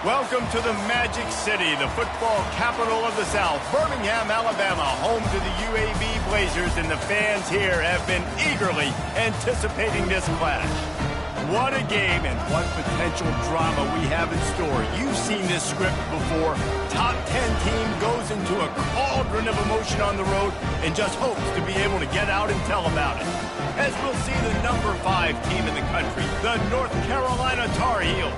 Welcome to the Magic City, the football capital of the South, Birmingham, Alabama, home to the UAB Blazers, and the fans here have been eagerly anticipating this clash. What a game and what potential drama we have in store. You've seen this script before. Top 10 team goes into a cauldron of emotion on the road and just hopes to be able to get out and tell about it. As we'll see the number 5 team in the country, the North Carolina Tar Heels,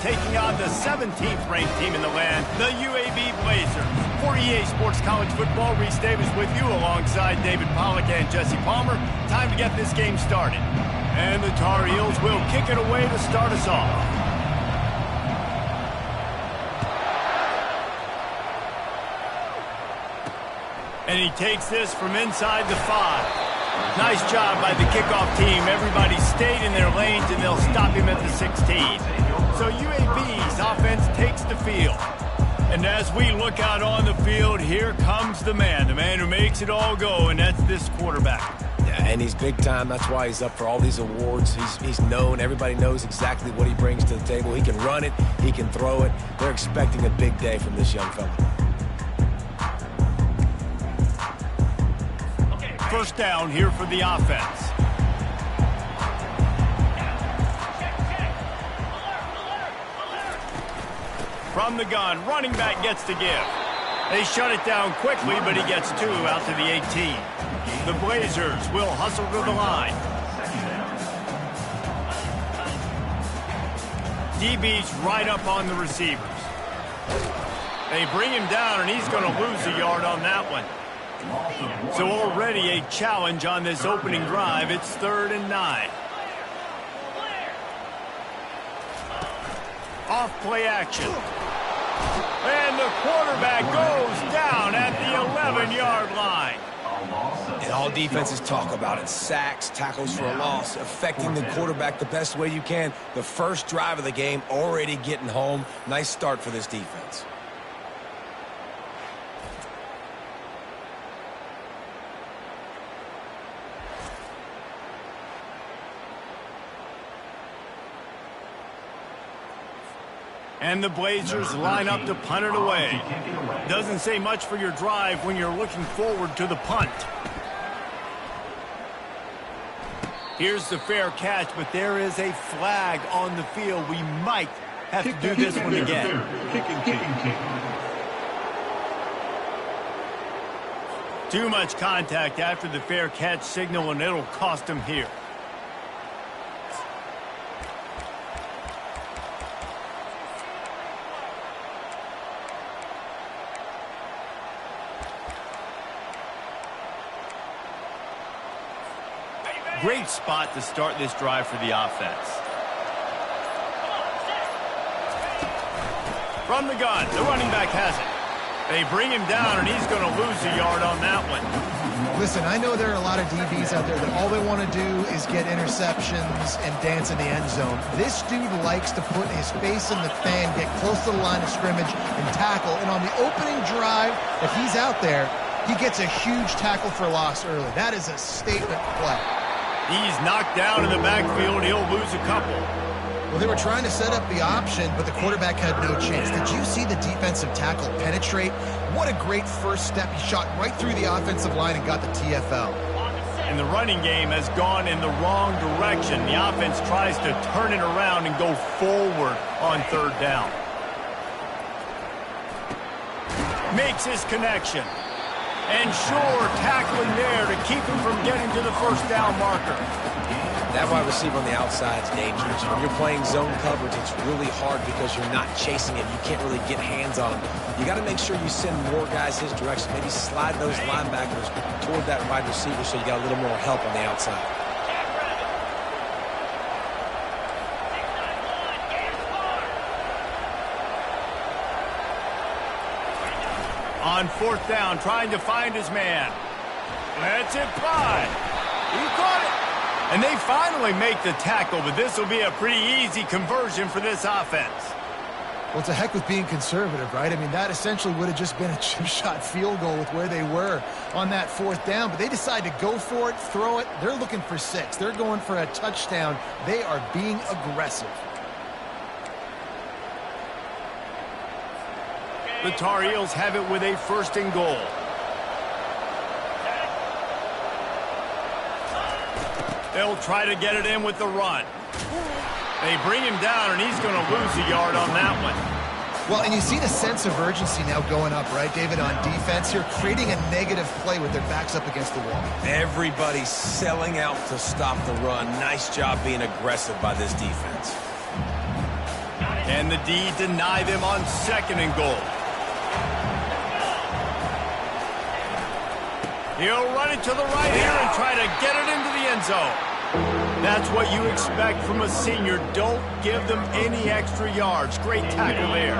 taking on the 17th ranked team in the land, the UAB Blazers. For EA Sports College Football, Reese Davis with you alongside David Pollack and Jesse Palmer. Time to get this game started. And the Tar Heels will kick it away to start us off. And he takes this from inside the 5. Nice job by the kickoff team. Everybody stayed in their lanes, and they'll stop him at the 16. So UAB's offense takes the field. And as we look out on the field, here comes the man who makes it all go, and that's this quarterback. Yeah, and he's big time. That's why he's up for all these awards. He's known. Everybody knows exactly what he brings to the table. He can run it. He can throw it. They're expecting a big day from this young fella. First down here for the offense. From the gun, running back gets to give. They shut it down quickly, but he gets 2 out to the 18. The Blazers will hustle to the line. DB's right up on the receivers. They bring him down, and he's going to lose a yard on that one. So already a challenge on this opening drive. It's 3rd and 9. Off play action. And the quarterback goes down at the 11-yard line. And all defenses talk about it. Sacks, tackles for a loss, affecting the quarterback the best way you can. The first drive of the game, already getting home. Nice start for this defense. And the Blazers line up to punt it away. Doesn't say much for your drive when you're looking forward to the punt. Here's the fair catch, but there is a flag on the field. We might have to do this one again. Too much contact after the fair catch signal, and it'll cost him here. Great spot to start this drive for the offense. From the gun, the running back has it. They bring him down, and he's going to lose a yard on that one. Listen, I know there are a lot of DBs out there that all they want to do is get interceptions and dance in the end zone. This dude likes to put his face in the fan, get close to the line of scrimmage, and tackle. And on the opening drive, if he's out there, he gets a huge tackle for loss early. That is a statement play. He's knocked down in the backfield. He'll lose a couple. Well, they were trying to set up the option, but the quarterback had no chance. Did you see the defensive tackle penetrate? What a great first step. He shot right through the offensive line and got the TFL. And the running game has gone in the wrong direction. The offense tries to turn it around and go forward on 3rd down. Makes his connection. And sure, tackling there to keep him from getting to the first down marker. That wide receiver on the outside is dangerous. When you're playing zone coverage, it's really hard because you're not chasing him. You can't really get hands on him. You got to make sure you send more guys his direction. Maybe slide those linebackers toward that wide receiver so you got a little more help on the outside. On 4th down, trying to find his man. Lets it fly. He caught it. And they finally make the tackle, but this will be a pretty easy conversion for this offense. Well, it's a heck with being conservative, right? I mean, that essentially would have just been a chip-shot field goal with where they were on that 4th down. But they decide to go for it, throw it. They're looking for 6. They're going for a touchdown. They are being aggressive. The Tar Heels have it with a 1st and goal. They'll try to get it in with the run. They bring him down, and he's going to lose a yard on that one. Well, and you see the sense of urgency now going up, right, David, on defense here, creating a negative play with their backs up against the wall. Everybody's selling out to stop the run. Nice job being aggressive by this defense. And the D deny them on 2nd and goal. He'll run it to the right here and try to get it into the end zone. That's what you expect from a senior. Don't give them any extra yards. Great tackle there.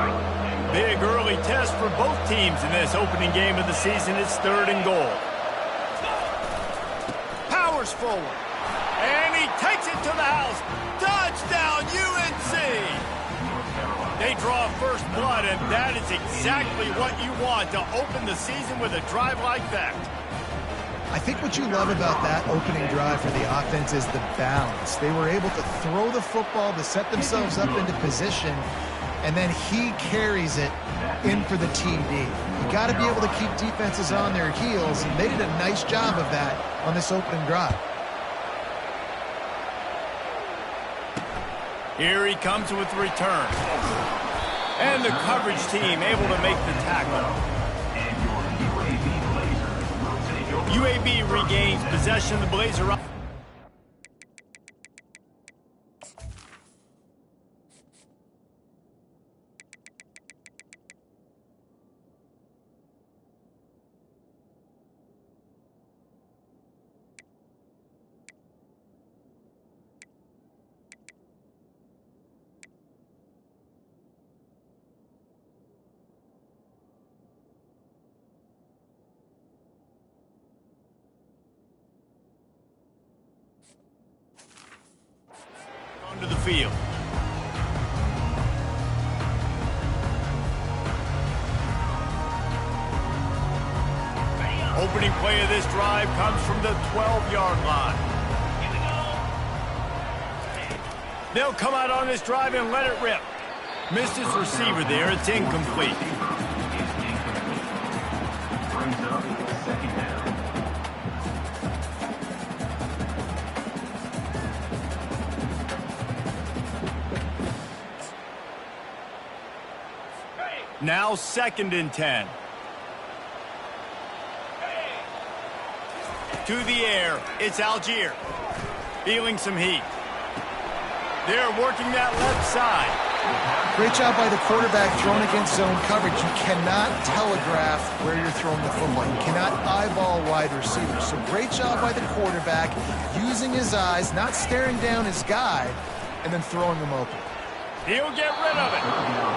Big early test for both teams in this opening game of the season. It's 3rd and goal. Powers forward. And he takes it to the house. Touchdown, UNC! They draw first blood, and that is exactly what you want to open the season with a drive like that. I think what you love about that opening drive for the offense is the balance. They were able to throw the football to set themselves up into position, and then he carries it in for the TD. You got to be able to keep defenses on their heels, and they did a nice job of that on this opening drive. Here he comes with the return. And the coverage team able to make the tackle. UAB regains possession of the Blazer. Onto the field. Opening play of this drive comes from the 12-yard line. They'll come out on this drive and let it rip. Missed his receiver there. It's incomplete. Now 2nd and 10. To the air, it's Algier. Feeling some heat. They're working that left side. Great job by the quarterback throwing against zone coverage. You cannot telegraph where you're throwing the football. You cannot eyeball wide receivers. So great job by the quarterback using his eyes, not staring down his guy, and then throwing him open. He'll get rid of it.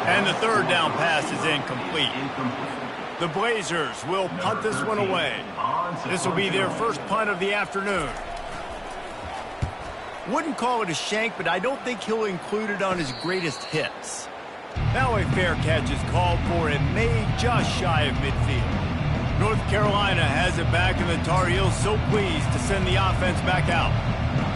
And the 3rd down pass is incomplete. The Blazers will punt this one away. This will be their first punt of the afternoon. Wouldn't call it a shank, but I don't think he'll include it on his greatest hits. Now a fair catch is called for and made just shy of midfield. North Carolina has it back, and the Tar Heels so pleased to send the offense back out.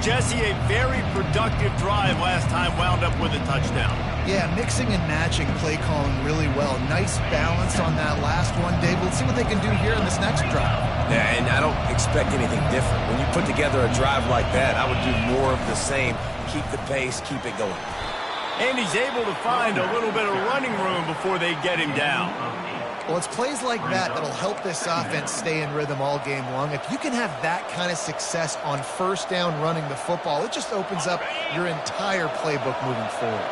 Jesse, a very productive drive last time wound up with a touchdown. Yeah, mixing and matching play calling really well. Nice balance on that last one, Dave. Let's see what they can do here in this next drive. Yeah, and I don't expect anything different. When you put together a drive like that, I would do more of the same. Keep the pace, keep it going. And he's able to find a little bit of running room before they get him down. Well, it's plays like that that'll help this offense stay in rhythm all game long. If you can have that kind of success on 1st down running the football, it just opens up your entire playbook moving forward.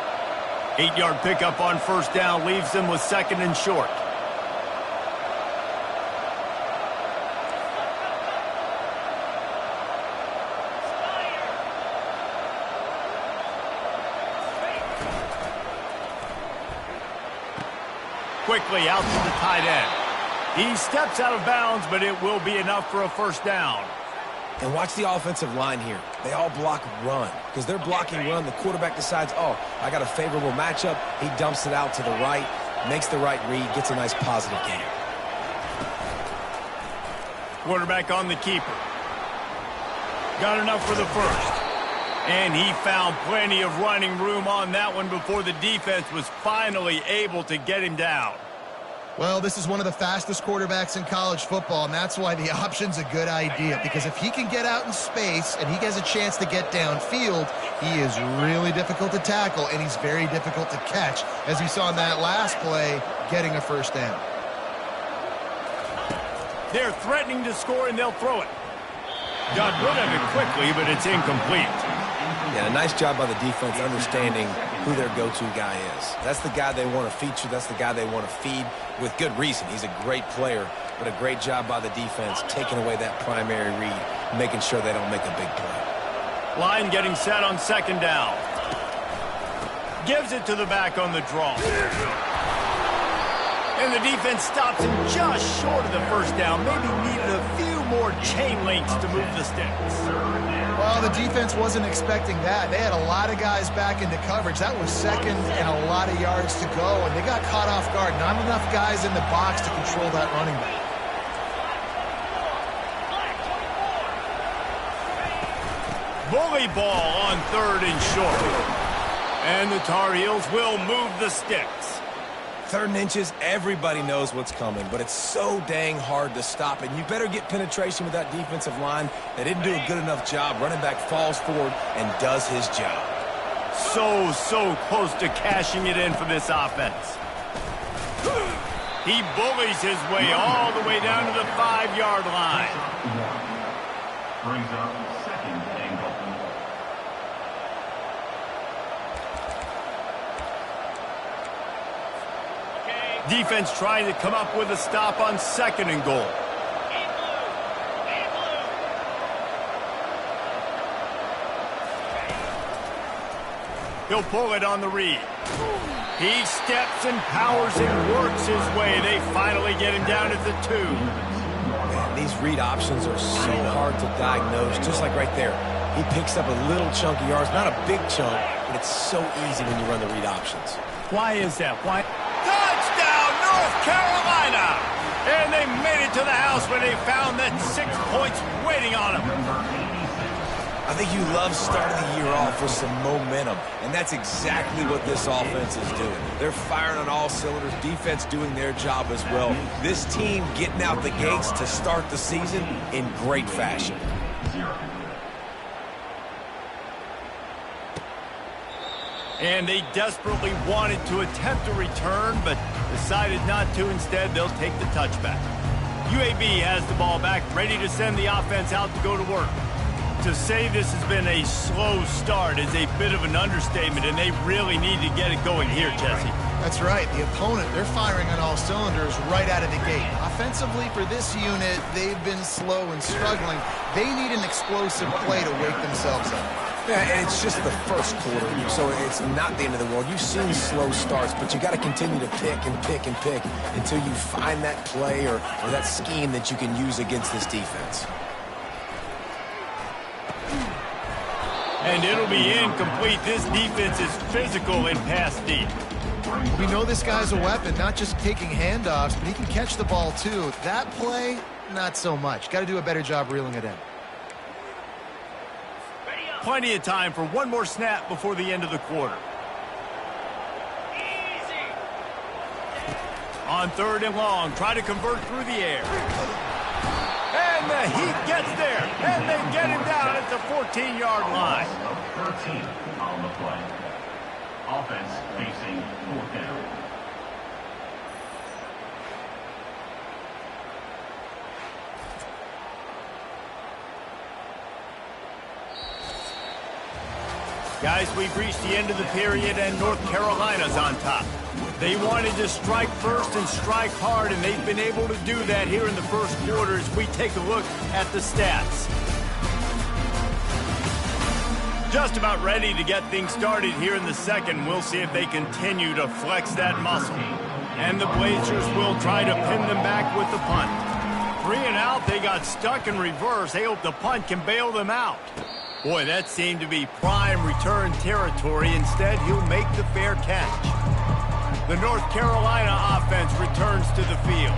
8-yard pickup on 1st down leaves them with 2nd and short. Quickly out to the tight end. He steps out of bounds, but it will be enough for a 1st down. And watch the offensive line here. They all block run. Because they're blocking run, the quarterback decides, oh, I got a favorable matchup. He dumps it out to the right, makes the right read, gets a nice positive gain. Quarterback on the keeper. Got enough for the 1st. And he found plenty of running room on that one before the defense was finally able to get him down. Well, this is one of the fastest quarterbacks in college football, and that's why the option's a good idea, because if he can get out in space and he has a chance to get downfield, he is really difficult to tackle, and he's very difficult to catch, as we saw in that last play, getting a first down. They're threatening to score, and they'll throw it. Got rid of it quickly, but it's incomplete. Yeah, a nice job by the defense understanding who their go-to guy is. That's the guy they want to feature. That's the guy they want to feed with good reason. He's a great player, but a great job by the defense taking away that primary read, making sure they don't make a big play. Line getting set on second down. Gives it to the back on the draw. And the defense stops him just short of the first down. Maybe needed a few more chain links to move the sticks. Well, the defense wasn't expecting that. They had a lot of guys back into coverage. That was second and a lot of yards to go, and they got caught off guard. Not enough guys in the box to control that running back. Bully ball on third and short. And the Tar Heels will move the sticks. 3rd and inches, everybody knows what's coming, but it's so dang hard to stop, and you better get penetration with that defensive line. They didn't do a good enough job. Running back falls forward and does his job. So close to cashing it in for this offense. He bullies his way all the way down to the 5-yard line. Brings up second and goal. Defense trying to come up with a stop on second and goal. He'll pull it on the read. He steps and powers and works his way. They finally get him down at the 2. Man, these read options are so hard to diagnose, just like right there. He picks up a little chunk of yards, not a big chunk, but it's so easy when you run the read options. Why is that? Why? Touchdown, North Carolina! And they made it to the house where they found that 6 points waiting on them. I think you love starting the year off with some momentum, and that's exactly what this offense is doing. They're firing on all cylinders, defense doing their job as well. This team getting out the gates to start the season in great fashion. And they desperately wanted to attempt a return, but decided not to. Instead, they'll take the touchback. UAB has the ball back, ready to send the offense out to go to work. To say this has been a slow start is a bit of an understatement, and they really need to get it going here, Jesse. That's right. The opponent, they're firing on all cylinders right out of the gate. Offensively, for this unit, they've been slow and struggling. They need an explosive play to wake themselves up. Yeah, and it's just the first quarter, so it's not the end of the world. You've seen slow starts, but you got to continue to pick and pick and pick until you find that play or that scheme that you can use against this defense. And it'll be incomplete. This defense is physical in pass deep. We know this guy's a weapon, not just taking handoffs, but he can catch the ball too. That play, not so much. Got to do a better job reeling it in. Plenty of time for one more snap before the end of the quarter. On third and long, try to convert through the air. And the Heat gets there, and they get him down at the 14-yard line. 13 on the play. Offense facing 4th down. Guys, we've reached the end of the period, and North Carolina's on top. They wanted to strike first and strike hard, and they've been able to do that here in the first quarter as we take a look at the stats. Just about ready to get things started here in the second. We'll see if they continue to flex that muscle. And the Blazers will try to pin them back with the punt. 3 and out, they got stuck in reverse. They hope the punt can bail them out. Boy, that seemed to be prime return territory. Instead, he'll make the fair catch. The North Carolina offense returns to the field.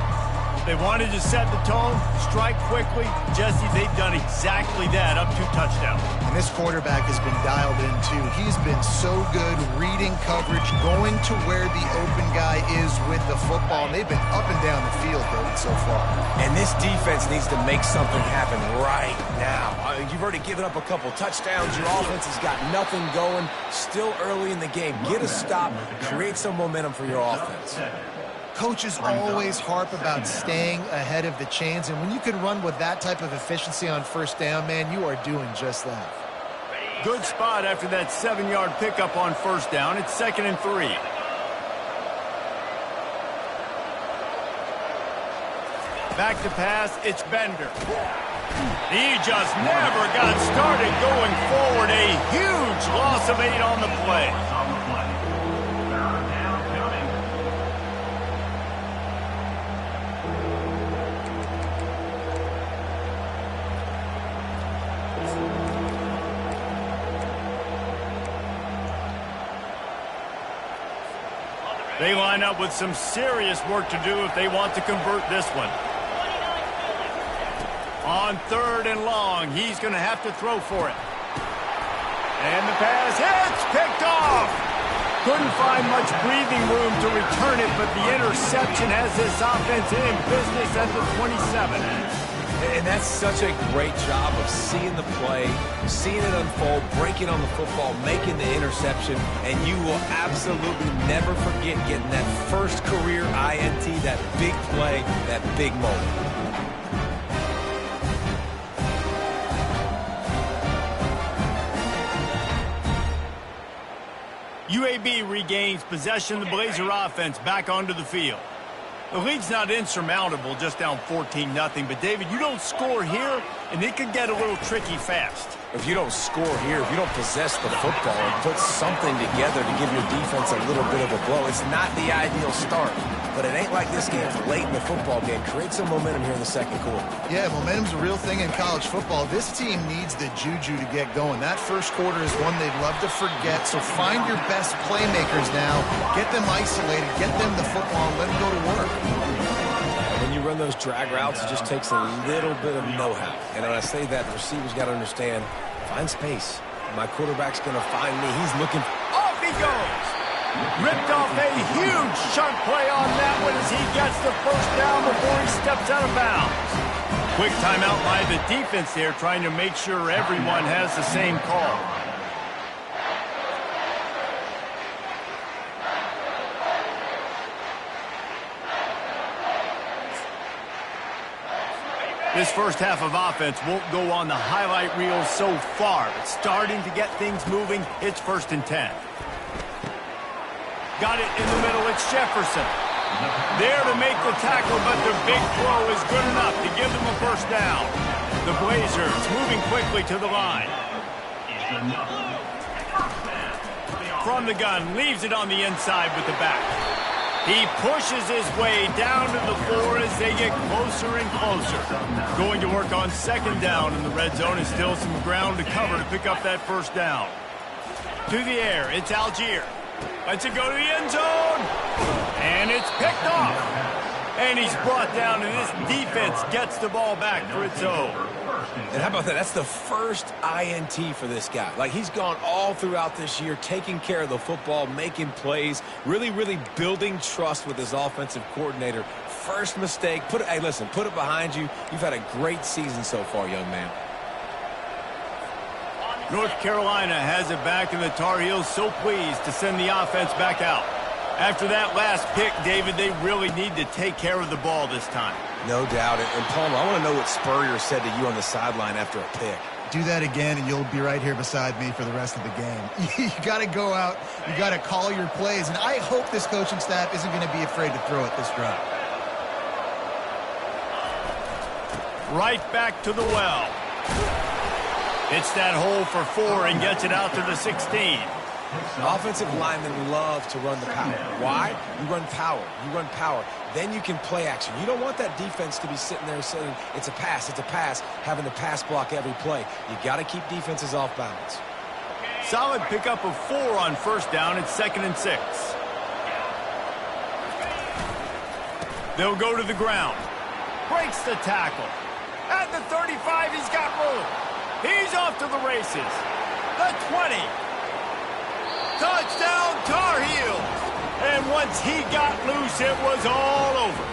They wanted to set the tone, strike quickly. Jesse, they've done exactly that, up 2 touchdowns. And this quarterback has been dialed in, too. He's been so good reading coverage, going to where the open guy is with the football. And they've been up and down the field, David, so far. And this defense needs to make something happen right now. You've already given up a couple touchdowns. Your offense has got nothing going. Still early in the game. Get a stop. Create some momentum for your offense. Coaches always harp about staying ahead of the chains, and when you can run with that type of efficiency on first down, man, you are doing just that. Good spot after that 7-yard pickup on first down. It's 2nd and 3. Back to pass, it's Bender. He just never got started going forward. A huge loss of 8 on the play. They line up with some serious work to do if they want to convert this one. On 3rd and long, he's going to have to throw for it. And the pass hits, picked off. Couldn't find much breathing room to return it, but the interception has this offense in business at the 27. And that's such a great job of seeing the play, seeing it unfold, breaking on the football, making the interception, and you will absolutely never forget getting that first career INT, that big play, that big moment. UAB regains possession of the Blazer offense back onto the field. The lead's not insurmountable, just down 14-0. But, David, you don't score here, and it could get a little tricky fast. If you don't score here, if you don't possess the football and put something together to give your defense a little bit of a blow, it's not the ideal start. But it ain't like this game's late in the football game. Create some momentum here in the second quarter. Yeah, momentum's a real thing in college football. This team needs the juju to get going. That first quarter is one they'd love to forget. So find your best playmakers now. Get them isolated. Get them the football and let them go to work. When you run those drag routes, it just takes a little bit of know-how. And when I say that, the receivers got to understand, find space. My quarterback's going to find me. He's looking. Off he goes. Ripped off a huge chunk play on that one as he gets the first down before he steps out of bounds. Quick timeout by the defense there, trying to make sure everyone has the same call. This first half of offense won't go on the highlight reel so far, but starting to get things moving. It's 1st and 10. Got it in the middle, it's Jefferson. There to make the tackle, but their big throw is good enough to give them a first down. The Blazers moving quickly to the line. From the gun, leaves it on the inside with the back. He pushes his way down to the floor as they get closer and closer. Going to work on 2nd down in the red zone, and still some ground to cover to pick up that first down. To the air, it's Algier. Lets it go to the end zone. And it's picked off. And he's brought down, and this defense gets the ball back for its own. And how about that? That's the first INT for this guy. Like, he's gone all throughout this year, taking care of the football, making plays, really building trust with his offensive coordinator. First mistake. Hey, listen, put it behind you. You've had a great season so far, young man. North Carolina has it back, and the Tar Heels so pleased to send the offense back out. After that last pick, David, they really need to take care of the ball this time. No doubt. And Palmer, I want to know what Spurrier said to you on the sideline after a pick. Do that again, and you'll be right here beside me for the rest of the game. You got to go out. You got to call your plays, and I hope this coaching staff isn't going to be afraid to throw it this drive. Right back to the well. Hits that hole for 4 and gets it out to the 16. Offensive linemen love to run the power. Why? You run power. You run power. Then you can play action. You don't want that defense to be sitting there saying, it's a pass, having to pass block every play. You got to keep defenses off balance. Solid pickup of 4 on first down. It's 2nd and 6. They'll go to the ground. breaks the tackle. At the 35, he's got room. He's off to the races. The 20. Touchdown, Tar Heels. And once he got loose, it was all over.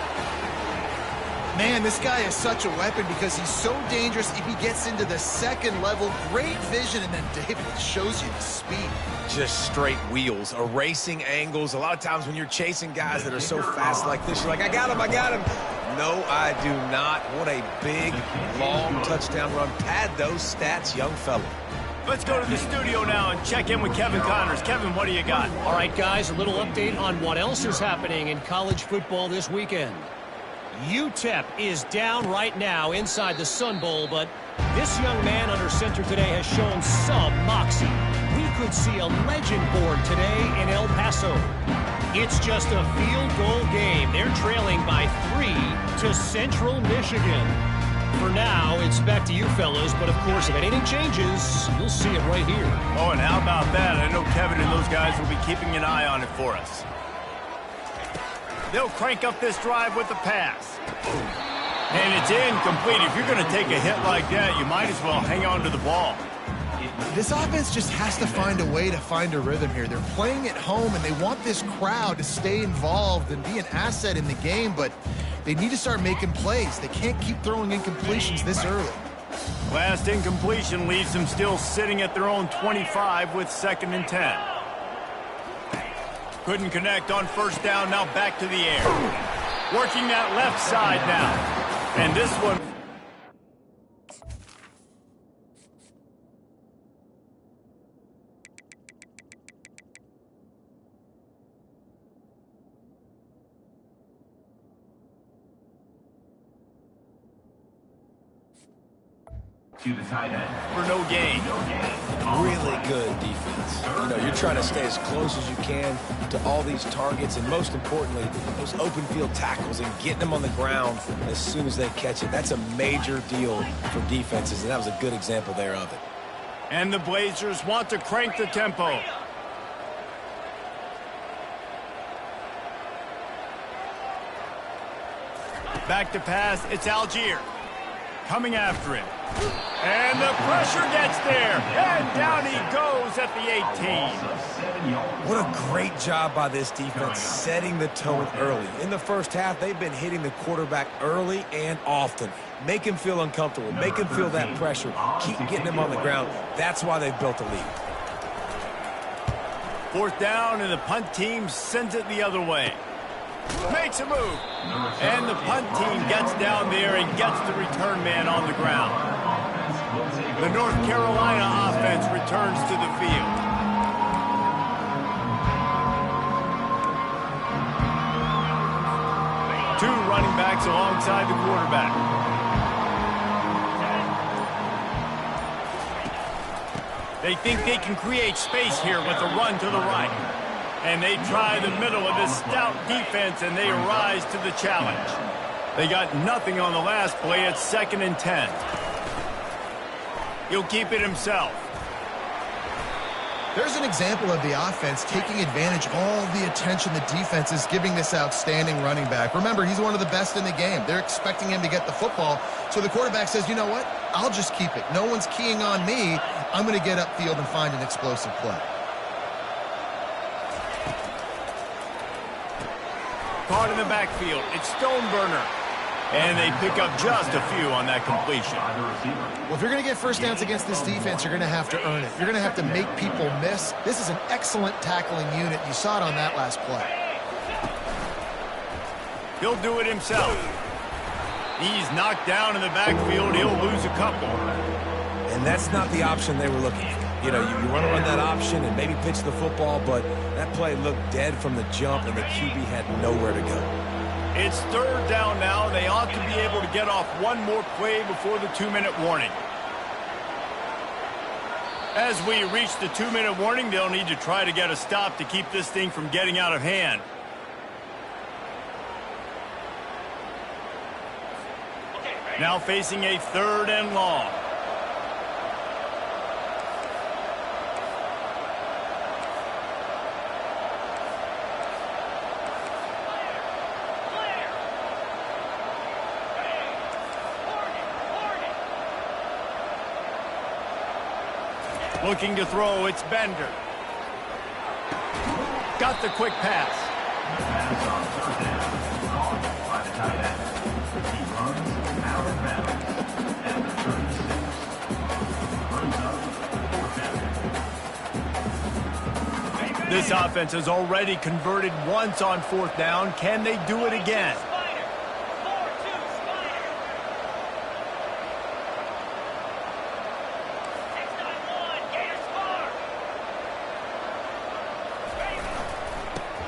Man, this guy is such a weapon because he's so dangerous if he gets into the second level. Great vision, and then David shows you the speed. Just straight wheels, erasing angles. A lot of times when you're chasing guys that are so fast like this, you're like, I got him, I got him. No, I do not. What a big, long touchdown run. Pad those stats, young fella. Let's go to the studio now and check in with Kevin Connors. Kevin, what do you got? All right, guys, a little update on what else is happening in college football this weekend. UTEP is down right now inside the Sun Bowl, but this young man under center today has shown some moxie. We could see a legend born today in El Paso. It's just a field goal game. They're trailing by 3 to Central Michigan. For now, it's back to you fellas, but of course, if anything changes, you'll see it right here. Oh, and how about that? I know Kevin and those guys will be keeping an eye on it for us. They'll crank up this drive with the pass. And it's incomplete. If you're going to take a hit like that, you might as well hang on to the ball. This offense just has to find a way to find a rhythm here. They're playing at home, and they want this crowd to stay involved and be an asset in the game, but they need to start making plays. They can't keep throwing incompletions this early. Last incompletion leaves them still sitting at their own 25 with 2nd and 10. Couldn't connect on first down, now back to the air. Working that left side now. And this one... To the tight end. for no gain. Really good defense. You know, you're trying to stay as close as you can to all these targets, and most importantly, those open field tackles and getting them on the ground as soon as they catch it. That's a major deal for defenses, and that was a good example there of it. And the Blazers want to crank the tempo. Back to pass, it's Algier. Coming after him. And the pressure gets there. And down he goes at the 18. What a great job by this defense setting the tone early. In the first half, they've been hitting the quarterback early and often. Make him feel uncomfortable. Make him feel that pressure. Keep getting him on the ground. That's why they've built a lead. 4th down, and the punt team sends it the other way. Makes a move. And the punt team gets down there and gets the return man on the ground. The North Carolina offense returns to the field. Two running backs alongside the quarterback. They think they can create space here with a run to the right. And they try the middle of this stout defense, and they rise to the challenge. They got nothing on the last play. It's 2nd and 10. He'll keep it himself. There's an example of the offense taking advantage of all the attention the defense is giving this outstanding running back. Remember, he's one of the best in the game. They're expecting him to get the football. So the quarterback says, you know what? I'll just keep it. No one's keying on me. I'm going to get upfield and find an explosive play. Caught in the backfield. It's Stoneburner. And they pick up just a few on that completion. Well, if you're going to get first downs against this defense, you're going to have to earn it. You're going to have to make people miss. This is an excellent tackling unit. You saw it on that last play. He'll do it himself. He's knocked down in the backfield. He'll lose a couple. And that's not the option they were looking for. You know, you want to run that option and maybe pitch the football, but that play looked dead from the jump, and the QB had nowhere to go. It's 3rd down now. They ought to be able to get off one more play before the 2-minute warning. As we reach the 2-minute warning, they'll need to try to get a stop to keep this thing from getting out of hand. Now facing a 3rd and long. Looking to throw, it's Bender. Got the quick pass. Pass on third down. Caught by the tight end. He runs out of bounds at the 36. Brings up fourth down. This offense has already converted once on fourth down. Can they do it again?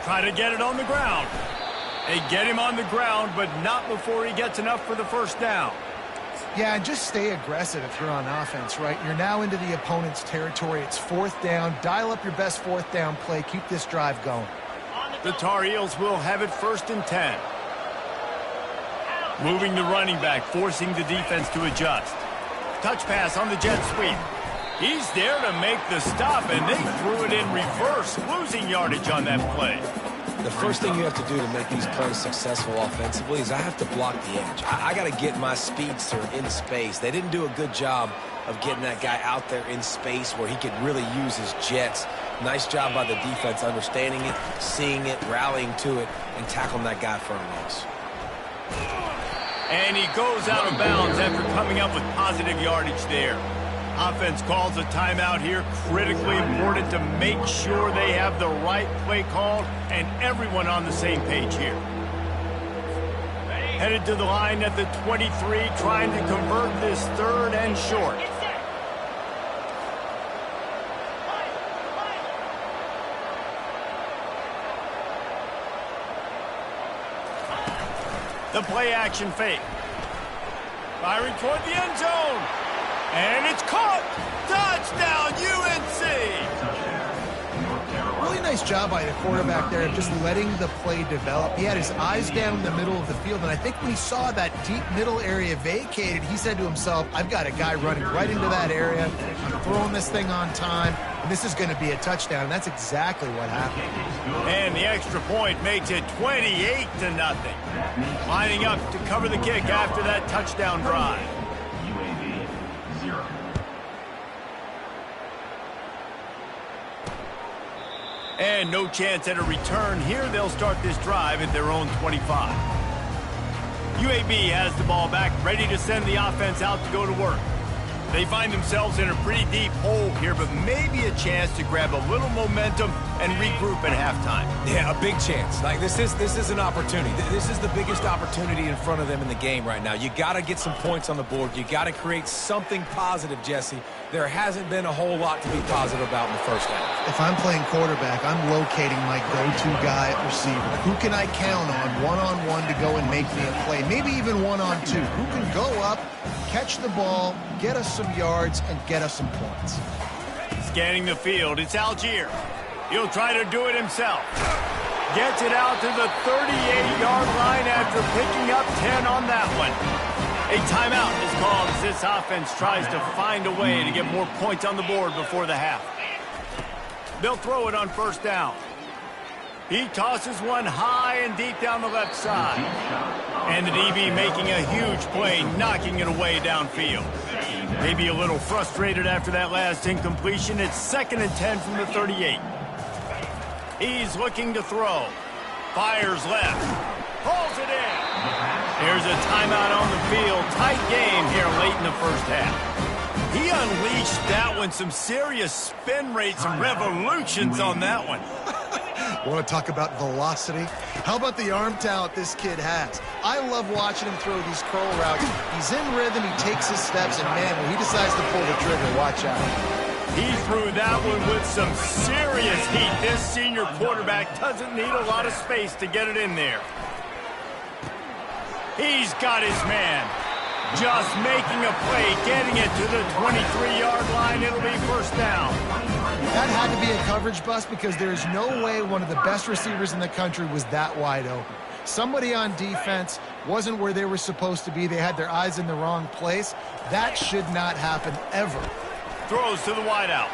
Try to get it on the ground. They get him on the ground, but not before he gets enough for the first down. Yeah, and just stay aggressive if you're on offense, right? You're now into the opponent's territory. It's fourth down. Dial up your best fourth down play. Keep this drive going. The Tar Heels will have it 1st and 10. Moving the running back, forcing the defense to adjust. Touch pass on the jet sweep. He's there to make the stop, and they threw it in reverse, losing yardage on that play. The first thing you have to do to make these plays successful offensively is I have to block the edge. I got to get my speedster in space. They didn't do a good job of getting that guy out there in space where he could really use his jets. Nice job by the defense understanding it, seeing it, rallying to it, and tackling that guy for a loss. And he goes out of bounds after coming up with positive yardage there. Offense calls a timeout here. Critically important to make sure they have the right play called and everyone on the same page here. Headed to the line at the 23, trying to convert this 3rd and short. The play action fake. Firing toward the end zone. And it's caught! Touchdown, UNC! Really nice job by the quarterback there of just letting the play develop. He had his eyes down in the middle of the field, and I think when he saw that deep middle area vacated, he said to himself, I've got a guy running right into that area. I'm throwing this thing on time, and this is going to be a touchdown, and that's exactly what happened. And the extra point makes it 28-0. Lining up to cover the kick after that touchdown drive. UAB 0. And no chance at a return here. They'll start this drive at their own 25. UAB has the ball back, ready to send the offense out to go to work. They find themselves in a pretty deep hole here, but maybe a chance to grab a little momentum and regroup at halftime. Yeah, a big chance. Like this is an opportunity. This is the biggest opportunity in front of them in the game right now. You got to get some points on the board. You got to create something positive, Jesse. There hasn't been a whole lot to be positive about in the first half. If I'm playing quarterback, I'm locating my go-to guy at receiver. Who can I count on one-on-one to go and make me a play? Maybe even one-on-two. Who can go up, catch the ball, get us some yards, and get us some points? Scanning the field, it's Algier. He'll try to do it himself. Gets it out to the 38-yard line after picking up 10 on that one. A timeout is called as this offense tries to find a way to get more points on the board before the half. They'll throw it on first down. He tosses one high and deep down the left side. And the DB making a huge play, knocking it away downfield. Maybe a little frustrated after that last incompletion. It's 2nd and 10 from the 38. He's looking to throw. Fires left. Pulls it in. There's a timeout on the field. Tight game here late in the first half. He unleashed that one. Some serious spin rates, some revolutions on that one. Want to talk about velocity? How about the arm talent this kid has? I love watching him throw these curl routes. He's in rhythm, he takes his steps, and man, when he decides to pull the trigger, watch out. He threw that one with some serious heat. This senior quarterback doesn't need a lot of space to get it in there. He's got his man. Just making a play, getting it to the 23-yard line. It'll be first down. That had to be a coverage bust because there's no way one of the best receivers in the country was that wide open. Somebody on defense wasn't where they were supposed to be. They had their eyes in the wrong place. That should not happen ever. Throws to the wideout.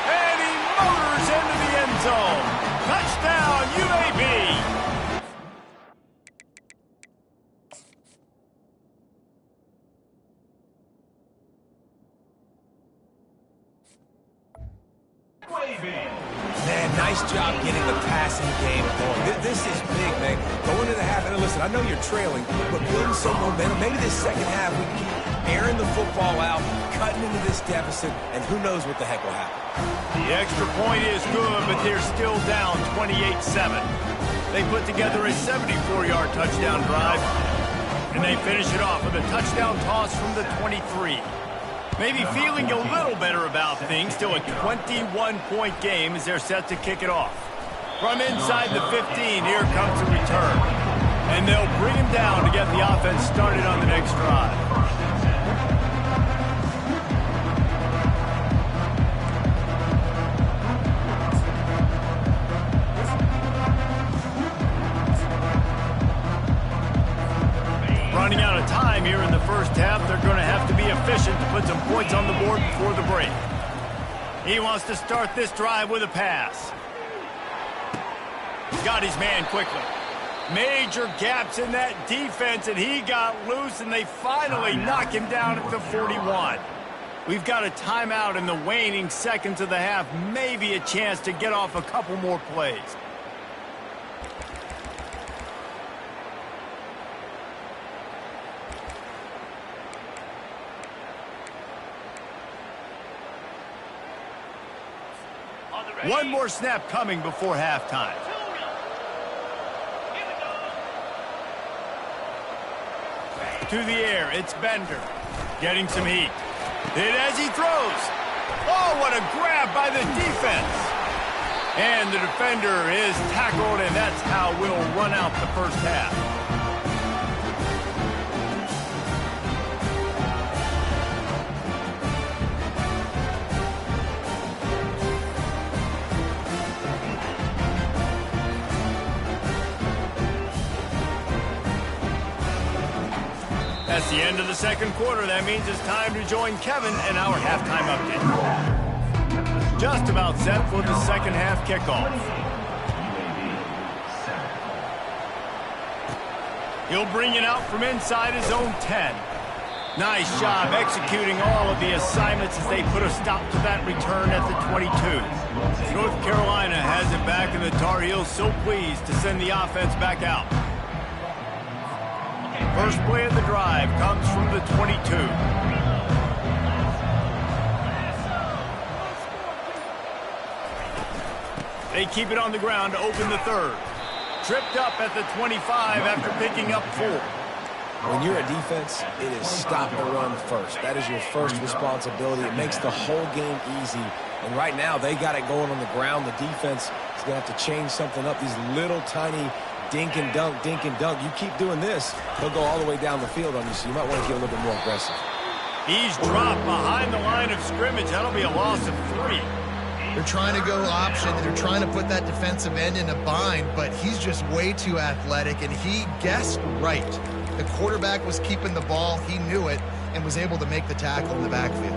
And he motors into the end zone. Touchdown, UAB. Nice job getting the passing game going. This is big, man. Going into the half, and listen, I know you're trailing, but building some momentum. Maybe this second half we keep airing the football out, cutting into this deficit, and who knows what the heck will happen. The extra point is good, but they're still down 28-7. They put together a 74-yard touchdown drive, and they finish it off with a touchdown toss from the 23. Maybe feeling a little better about things. Still a 21-point game as they're set to kick it off. From inside the 15, here comes the return. And they'll bring him down to get the offense started on the next drive. Running out of time here in the first half. They're going to have to be efficient to put some points on the board before the break. He wants to start this drive with a pass. Got his man quickly. Major gaps in that defense, and he got loose, and they finally knock him down at the 41. We've got a timeout in the waning seconds of the half. Maybe a chance to get off a couple more plays. One more snap coming before halftime. To the air, it's Bender. Getting some heat. Hit as he throws. Oh, what a grab by the defense. And the defender is tackled, and that's how we'll run out the first half. That's the end of the second quarter. That means it's time to join Kevin in our halftime update. Just about set for the second half kickoff. He'll bring it out from inside his own 10. Nice job executing all of the assignments as they put a stop to that return at the 22. North Carolina has it back, and the Tar Heels so pleased to send the offense back out. First play of the drive comes from the 22. They keep it on the ground to open the third. Tripped up at the 25 after picking up 4. When you're a defense, it is stop the run first. That is your first responsibility. It makes the whole game easy. And right now, they got it going on the ground. The defense is going to have to change something up. These little tiny dink and dunk, dink and dunk. You keep doing this, they'll go all the way down the field on you, so you might want to get a little bit more aggressive. He's dropped behind the line of scrimmage. That'll be a loss of 3. They're trying to go option. They're trying to put that defensive end in a bind, but he's just way too athletic, and he guessed right. The quarterback was keeping the ball. He knew it and was able to make the tackle in the backfield.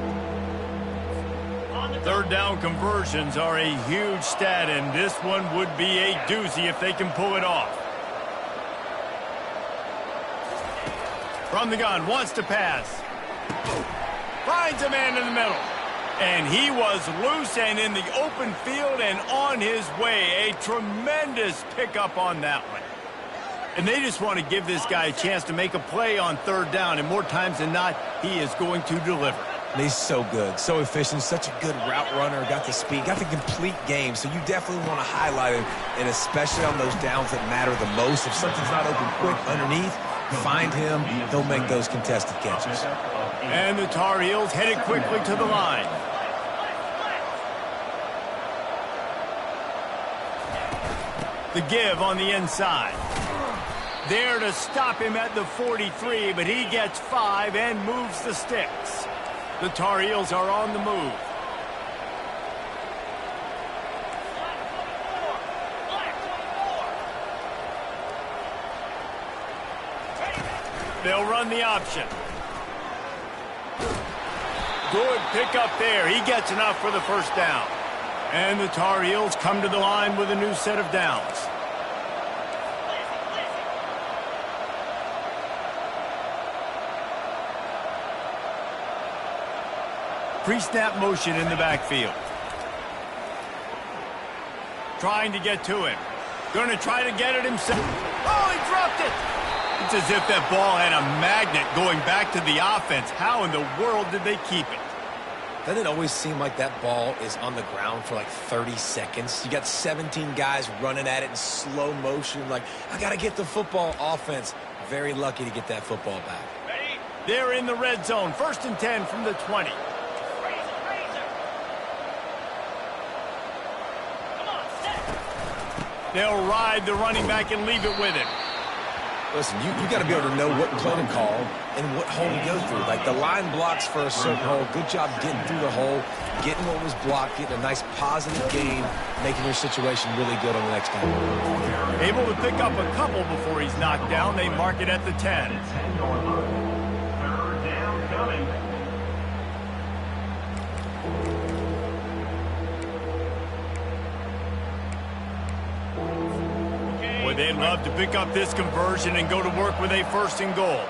Third down conversions are a huge stat, and this one would be a doozy if they can pull it off. From the gun, wants to pass. Finds a man in the middle. And he was loose and in the open field and on his way. A tremendous pickup on that one. And they just want to give this guy a chance to make a play on third down. And more times than not, he is going to deliver. He's so good, so efficient, such a good route runner, got the speed, got the complete game. So you definitely want to highlight him, and especially on those downs that matter the most. If something's not open quick underneath, find him. He'll make those contested catches. And the Tar Heels headed quickly to the line. The give on the inside. There to stop him at the 43, but he gets 5 and moves the sticks. The Tar Heels are on the move. They'll run the option. Good pickup there. He gets enough for the first down. And the Tar Heels come to the line with a new set of downs. Pre-snap motion in the backfield. trying to get to him. Going to try to get it himself. Oh, he dropped it. It's as if that ball had a magnet going back to the offense. How in the world did they keep it? Doesn't it always seem like that ball is on the ground for like 30 seconds? You got 17 guys running at it in slow motion. Like, I got to get the football. Offense, very lucky to get that football back. They're in the red zone. 1st and 10 from the 20. They'll ride the running back and leave it with him. Listen, you got to be able to know what play to call and what hole to go through. Like, the line blocks for a certain hole. Good job getting through the hole, getting what was blocked, getting a nice positive gain, making your situation really good on the next time. Able to pick up a couple before he's knocked down. They mark it at the 10. 3rd down coming. Boy, they'd love to pick up this conversion and go to work with a 1st and goal.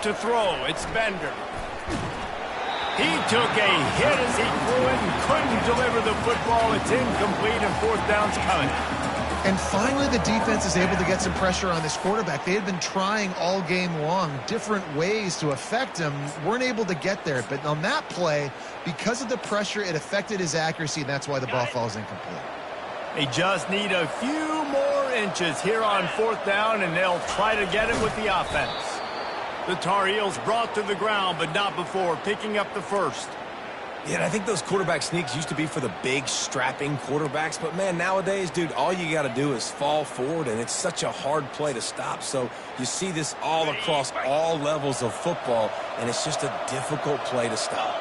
To throw, it's Bender. He took a hit as he threw it and couldn't deliver the football. It's incomplete and 4th down's coming. And finally, the defense is able to get some pressure on this quarterback. They had been trying all game long different ways to affect him. Weren't able to get there. But on that play, because of the pressure, it affected his accuracy, and that's why the ball falls incomplete. They just need a few more inches here on 4th down, and they'll try to get it with the offense. The Tar Heels brought to the ground, but not before picking up the 1st. Yeah, and I think those quarterback sneaks used to be for the big, strapping quarterbacks. But, man, nowadays, dude, all you got to do is fall forward, and it's such a hard play to stop. So you see this all across all levels of football, and it's just a difficult play to stop.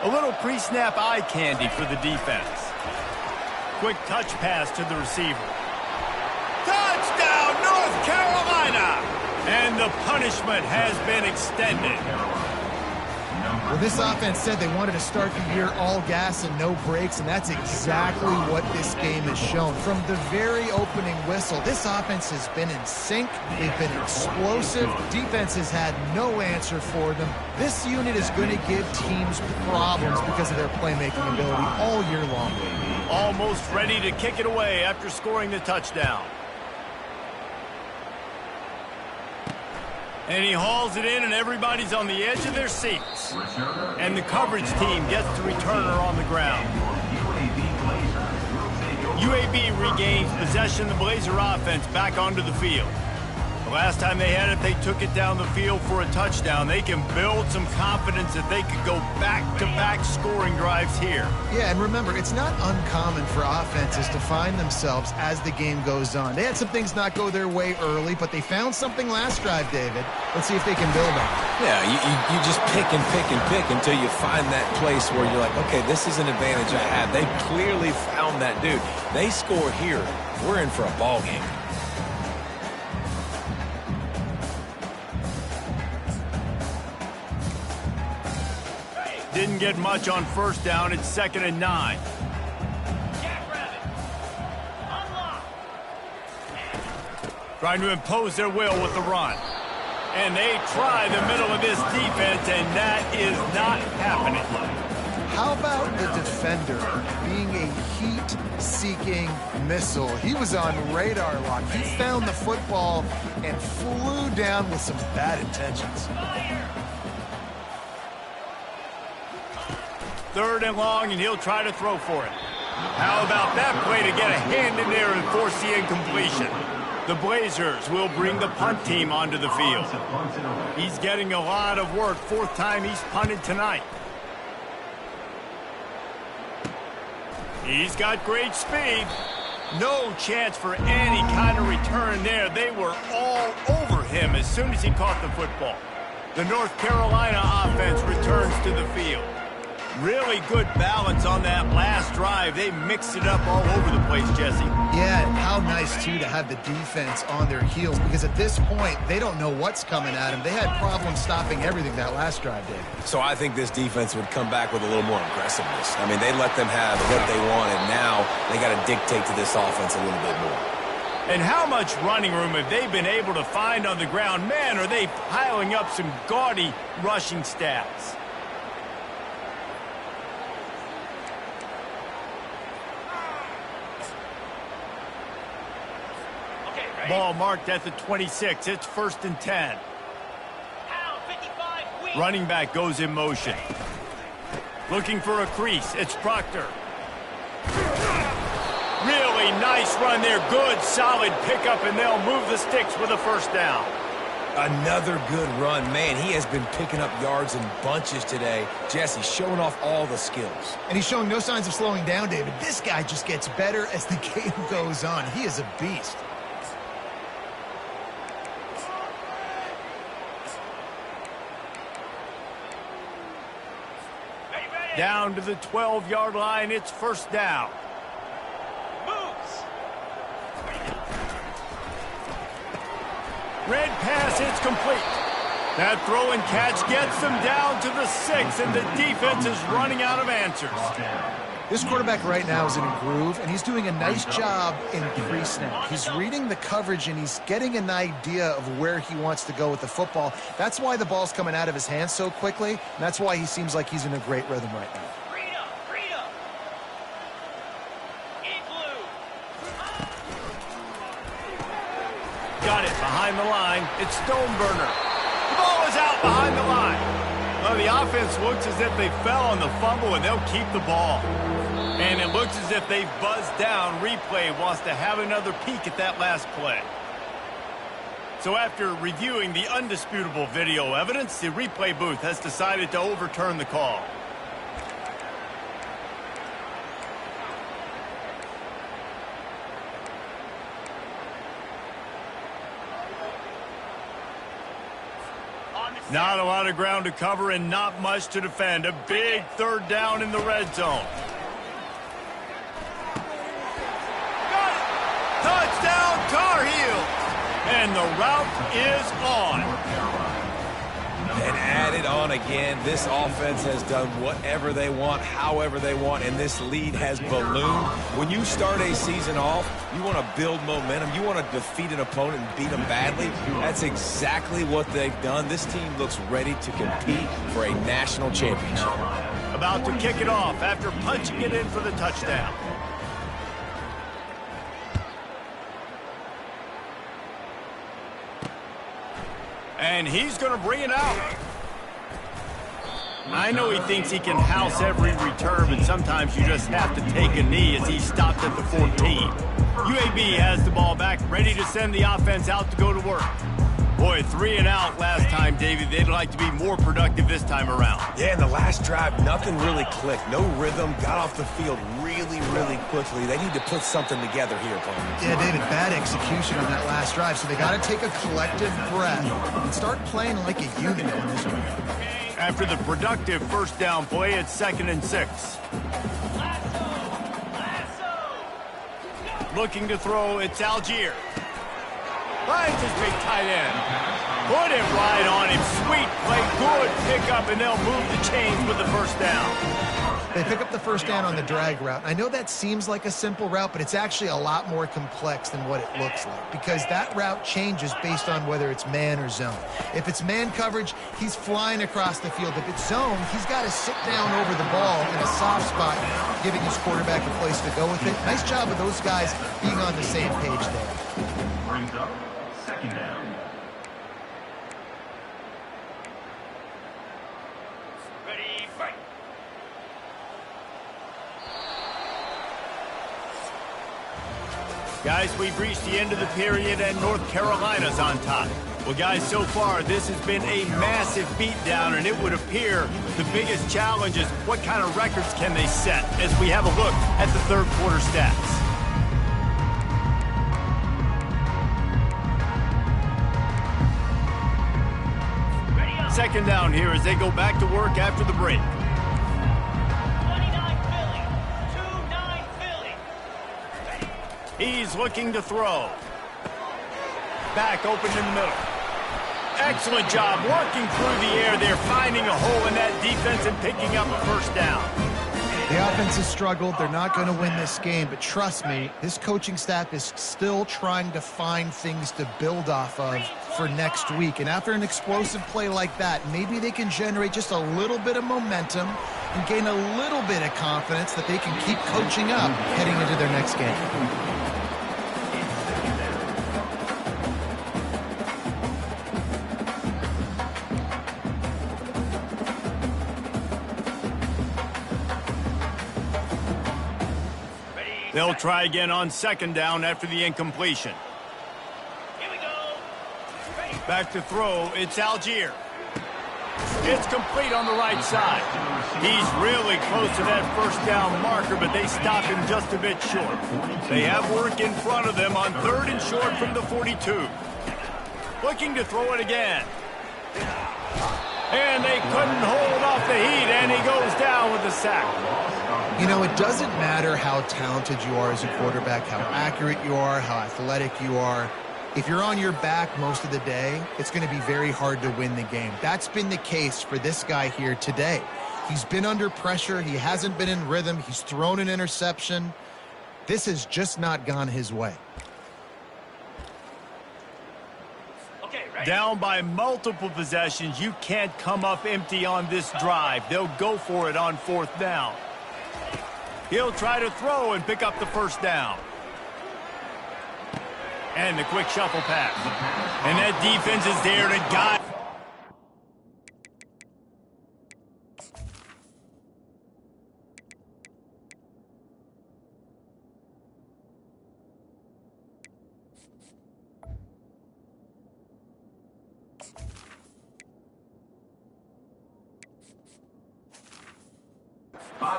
A little pre-snap eye candy for the defense. Quick touch pass to the receiver. Touchdown, North Carolina! And the punishment has been extended. Well, this offense said they wanted to start the year all gas and no brakes, and that's exactly what this game has shown. From the very opening whistle, this offense has been in sync. They've been explosive. Defense has had no answer for them. This unit is going to give teams problems because of their playmaking ability all year long. Almost ready to kick it away after scoring the touchdown. And he hauls it in, and everybody's on the edge of their seats. And the coverage team gets the returner on the ground. UAB regains possession of the Blazer offense back onto the field. The last time they had it, they took it down the field for a touchdown. They can build some confidence that they could go back-to-back scoring drives here. Yeah, and remember, it's not uncommon for offenses to find themselves as the game goes on. They had some things not go their way early, but they found something last drive, David. Let's see if they can build on it. Yeah, you just pick and pick and pick until you find that place where you're like, okay, this is an advantage I have. They clearly found that dude. They score here, we're in for a ball game. Didn't get much on 1st down. It's 2nd and 9. Trying to impose their will with the run. And they try the middle of this defense, and that is not happening. How about the defender being a heat-seeking missile? He was on radar lock. He found the football and flew down with some bad intentions. 3rd and long, and he'll try to throw for it. How about that play to get a hand in there and force the incompletion? The Blazers will bring the punt team onto the field. He's getting a lot of work. 4th time he's punted tonight. He's got great speed. No chance for any kind of return there. They were all over him as soon as he caught the football. The North Carolina offense returns to the field. Really good balance on that last drive. They mixed it up all over the place, Jesse. Yeah, and how nice, too, to have the defense on their heels, because at this point, they don't know what's coming at them. They had problems stopping everything that last drive, Dave. So I think this defense would come back with a little more aggressiveness. I mean, they let them have what they wanted. Now they got to dictate to this offense a little bit more. And how much running room have they been able to find on the ground? Man, are they piling up some gaudy rushing stats. Ball marked at the 26. It's 1st and 10. Running back goes in motion. Looking for a crease. It's Proctor. Really nice run there. Good, solid pickup, and they'll move the sticks with a 1st down. Another good run. Man, he has been picking up yards in bunches today. Jesse showing off all the skills. And he's showing no signs of slowing down, David. This guy just gets better as the game goes on. He is a beast. Down to the 12-yard line. It's 1st down. Red pass, it's complete. That throw and catch gets them down to the 6, and the defense is running out of answers. This quarterback right now is in a groove, and he's doing a nice job in pre-snap. He's reading the coverage, and he's getting an idea of where he wants to go with the football. That's why the ball's coming out of his hands so quickly, and that's why he seems like he's in a great rhythm right now. Got it behind the line. It's Stoneburner. The ball is out behind the line. Well, the offense looks as if they fell on the fumble, and they'll keep the ball. And it looks as if they've buzzed down. Replay wants to have another peek at that last play. So after reviewing the undisputable video evidence, the replay booth has decided to overturn the call. Not a lot of ground to cover and not much to defend. A big 3rd down in the red zone. Got it! Touchdown, Tar Heels! And the route is on. And added on again. This offense has done whatever they want, however they want, and this lead has ballooned. When you start a season off, you want to build momentum. You want to defeat an opponent and beat them badly. That's exactly what they've done. This team looks ready to compete for a national championship. About to kick it off after punching it in for the touchdown. And he's going to bring it out. I know he thinks he can house every return, but sometimes you just have to take a knee as he stopped at the 14. UAB has the ball back, ready to send the offense out to go to work. Boy, 3 and out last time, David. They'd like to be more productive this time around. Yeah, in the last drive, nothing really clicked. No rhythm, got off the field really quickly. They need to put something together here, Paul. Yeah, David, bad execution on that last drive, so they got to take a collective breath and start playing like a unit on this one. After the productive 1st down play, it's 2nd and 6. Looking to throw, it's Algier. Finds his big tight end. Put it right on him. Sweet play, good pickup, and they'll move the chains with the 1st down. They pick up the 1st down on the drag route. I know that seems like a simple route, but it's actually a lot more complex than what it looks like because that route changes based on whether it's man or zone. If it's man coverage, he's flying across the field. If it's zone, he's got to sit down over the ball in a soft spot, giving his quarterback a place to go with it. Nice job of those guys being on the same page there. Brings up 2nd down. Ready, fight. Guys, we've reached the end of the period, and North Carolina's on top. Well, guys, so far, this has been a massive beatdown, and it would appear the biggest challenge is what kind of records can they set as we have a look at the 3rd quarter stats. Second down here as they go back to work after the break. 29 Philly. 2-9 Philly. He's looking to throw. Back open in the middle. Excellent job working through the air there, finding a hole in that defense and picking up a 1st down. The offense has struggled. They're not going to win this game, but trust me, this coaching staff is still trying to find things to build off of for next week. And after an explosive play like that, maybe they can generate just a little bit of momentum and gain a little bit of confidence that they can keep coaching up heading into their next game. They'll try again on second down after the incompletion. Here we go. Back to throw, it's Algier. It's complete on the right side. He's really close to that first down marker, but they stop him just a bit short. They have work in front of them on 3rd and short from the 42. Looking to throw it again. And they couldn't hold off the heat, and he goes down with the sack. You know, it doesn't matter how talented you are as a quarterback, how accurate you are, how athletic you are. If you're on your back most of the day, it's going to be very hard to win the game. That's been the case for this guy here today. He's been under pressure. He hasn't been in rhythm. He's thrown an interception. This has just not gone his way. Down by multiple possessions, you can't come up empty on this drive. They'll go for it on 4th down. He'll try to throw and pick up the first down. And the quick shuffle pass. And that defense is there to guide.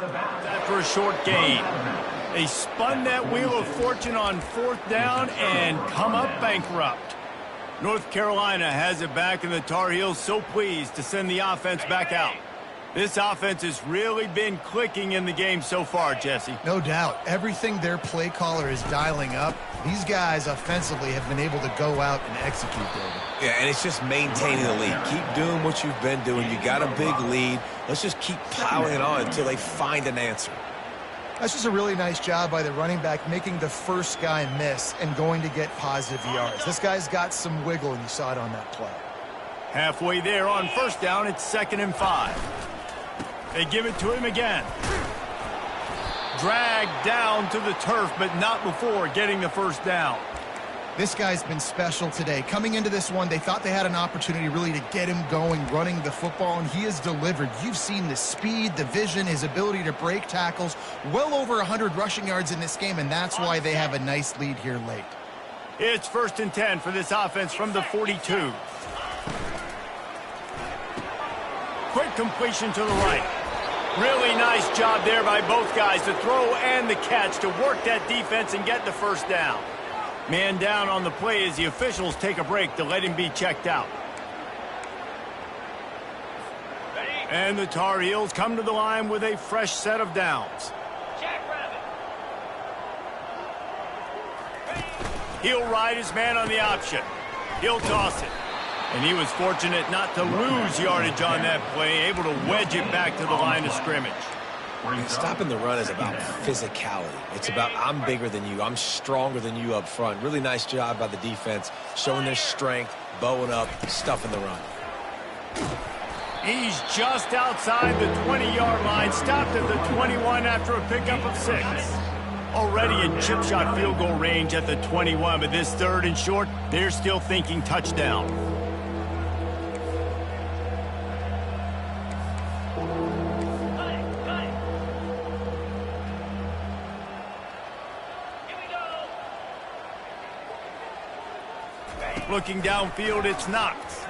That for a short gain. They spun that wheel of fortune on 4th down and come up bankrupt. North Carolina has it back, and the Tar Heels so pleased to send the offense back out. This offense has really been clicking in the game so far, Jesse. No doubt. Everything their play caller is dialing up, these guys offensively have been able to go out and execute, David. Yeah, and it's just maintaining the lead. Keep doing what you've been doing. You got a big lead. Let's just keep plowing it on until they find an answer. That's just a really nice job by the running back, making the first guy miss and going to get positive yards. This guy's got some wiggle, and you saw it on that play. Halfway there on 1st down, it's 2nd and 5. They give it to him again. Dragged down to the turf, but not before getting the first down. This guy's been special today. Coming into this one, they thought they had an opportunity really to get him going, running the football, and he has delivered. You've seen the speed, the vision, his ability to break tackles. Well over 100 rushing yards in this game, and that's why they have a nice lead here late. It's 1st and 10 for this offense from the 42. Quick completion to the right. Really nice job there by both guys, the throw and the catch, to work that defense and get the first down. Man down on the play as the officials take a break to let him be checked out. And the Tar Heels come to the line with a fresh set of downs. He'll ride his man on the option. He'll toss it. And he was fortunate not to lose yardage on that play, able to wedge it back to the line of scrimmage. Stopping the run is about physicality. It's about I'm bigger than you. I'm stronger than you up front. Really nice job by the defense, showing their strength, bowing up, stuffing the run. He's just outside the 20-yard line, stopped at the 21 after a pickup of 6. Already in chip shot field goal range at the 21, but this 3rd and short, they're still thinking touchdown. Looking downfield, it's Knox.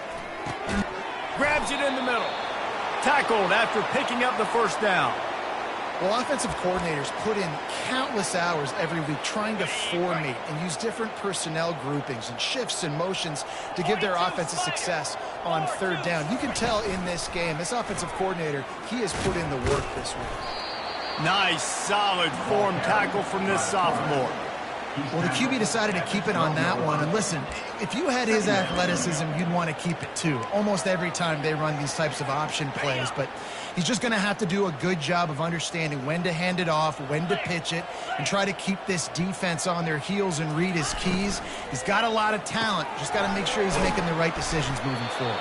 Grabs it in the middle. Tackled after picking up the first down. Well, offensive coordinators put in countless hours every week trying to formate and use different personnel groupings and shifts and motions to give their offensive success on 3rd down. You can tell in this game, this offensive coordinator, he has put in the work this week. Nice, solid form tackle from this sophomore. Well, the QB decided to keep it on that one. And listen, if you had his athleticism, you'd want to keep it too. Almost every time they run these types of option plays. But he's just going to have to do a good job of understanding when to hand it off, when to pitch it, and try to keep this defense on their heels and read his keys. He's got a lot of talent. Just got to make sure he's making the right decisions moving forward.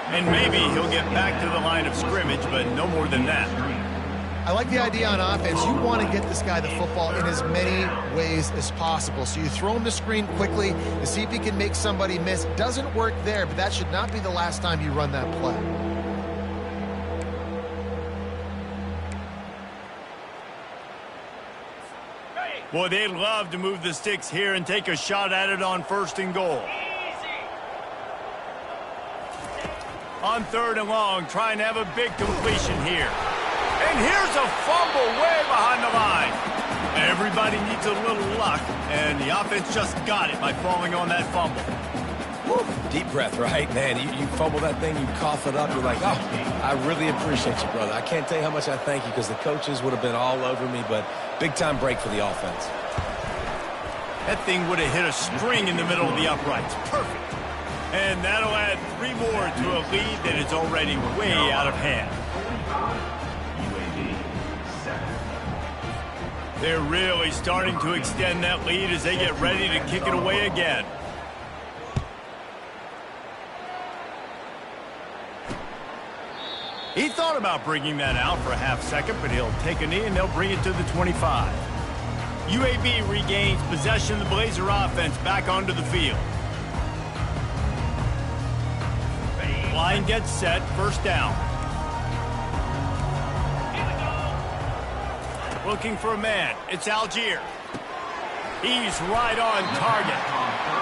And maybe he'll get back to the line of scrimmage, but no more than that. I like the idea on offense. You want to get this guy the football in as many ways as possible. So you throw him the screen quickly to see if he can make somebody miss. Doesn't work there, but that should not be the last time you run that play. Boy, they'd love to move the sticks here and take a shot at it on 1st and goal. On 3rd and long, trying to have a big completion here. And here's a fumble way behind the line. Everybody needs a little luck, and the offense just got it by falling on that fumble. Woo. Deep breath, right? Man, you fumble that thing, you cough it up, you're like, oh, I really appreciate you, brother. I can't tell you how much I thank you because the coaches would have been all over me, but big-time break for the offense. That thing would have hit a string in the middle of the uprights. Perfect. And that'll add 3 more to a lead that is already way out of hand. They're really starting to extend that lead as they get ready to kick it away again. He thought about bringing that out for a half second, but he'll take a knee and they'll bring it to the 25. UAB regains possession of the Blazer offense back onto the field. Line gets set, 1st down. Looking for a man. It's Algier. He's right on target.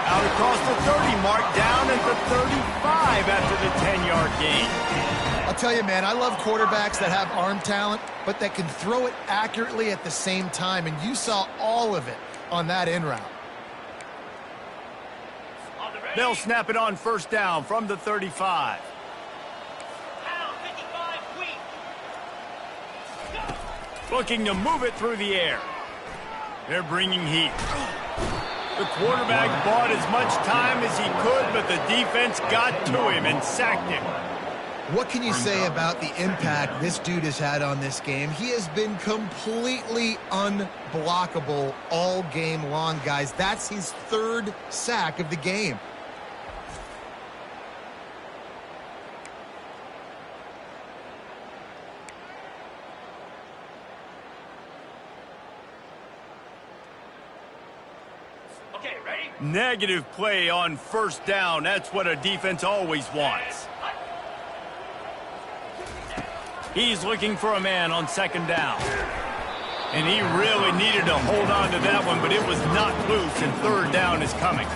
Out across the 30 mark, down at the 35 after the 10-yard gain. I'll tell you, man, I love quarterbacks that have arm talent, but that can throw it accurately at the same time, and you saw all of it on that in route. They'll snap it on 1st down from the 35. Looking to move it through the air. They're bringing heat. The quarterback bought as much time as he could, but the defense got to him and sacked him. What can you say about the impact this dude has had on this game? He has been completely unblockable all game long, guys. That's his 3rd sack of the game. Okay, ready? Negative play on 1st down. That's what a defense always wants. He's looking for a man on 2nd down. And he really needed to hold on to that one, but it was not loose, and 3rd down is coming.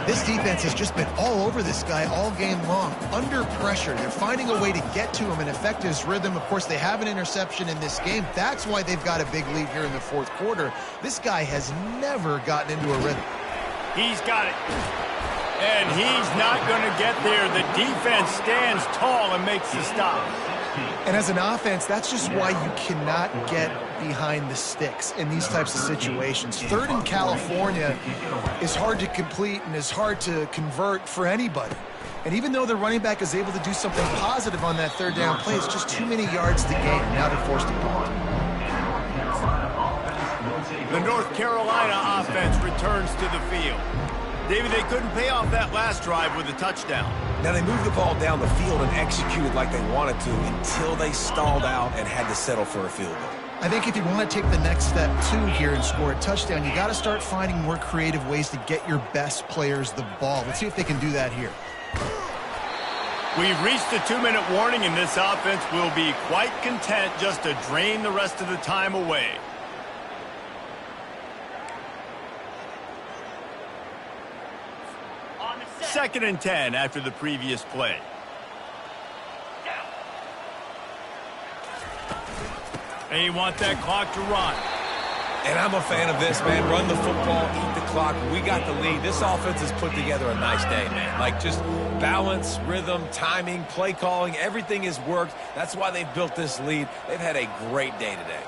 This defense has just been all over this guy all game long. Under pressure, they're finding a way to get to him and affect his rhythm. Of course, they have an interception in this game. That's why they've got a big lead here in the 4th quarter. This guy has never gotten into a rhythm. He's got it. And he's not going to get there. The defense stands tall and makes the stop. And as an offense, that's just why you cannot get behind the sticks in these types of situations. 3rd in California is hard to complete and is hard to convert for anybody. And even though the running back is able to do something positive on that 3rd down play, it's just too many yards to gain. Now they're forced to punt. The North Carolina offense returns to the field. David, they couldn't pay off that last drive with a touchdown. Now, they moved the ball down the field and executed like they wanted to until they stalled out and had to settle for a field goal. I think if you want to take the next step, too, here and score a touchdown, you got to start finding more creative ways to get your best players the ball. Let's see if they can do that here. We've reached the 2-minute warning, and this offense will be quite content just to drain the rest of the time away. Second and 10 after the previous play. They want that clock to run. And I'm a fan of this, man. Run the football, eat the clock. We got the lead. This offense has put together a nice day, man. Like, just balance, rhythm, timing, play calling, everything has worked. That's why they've built this lead. They've had a great day today.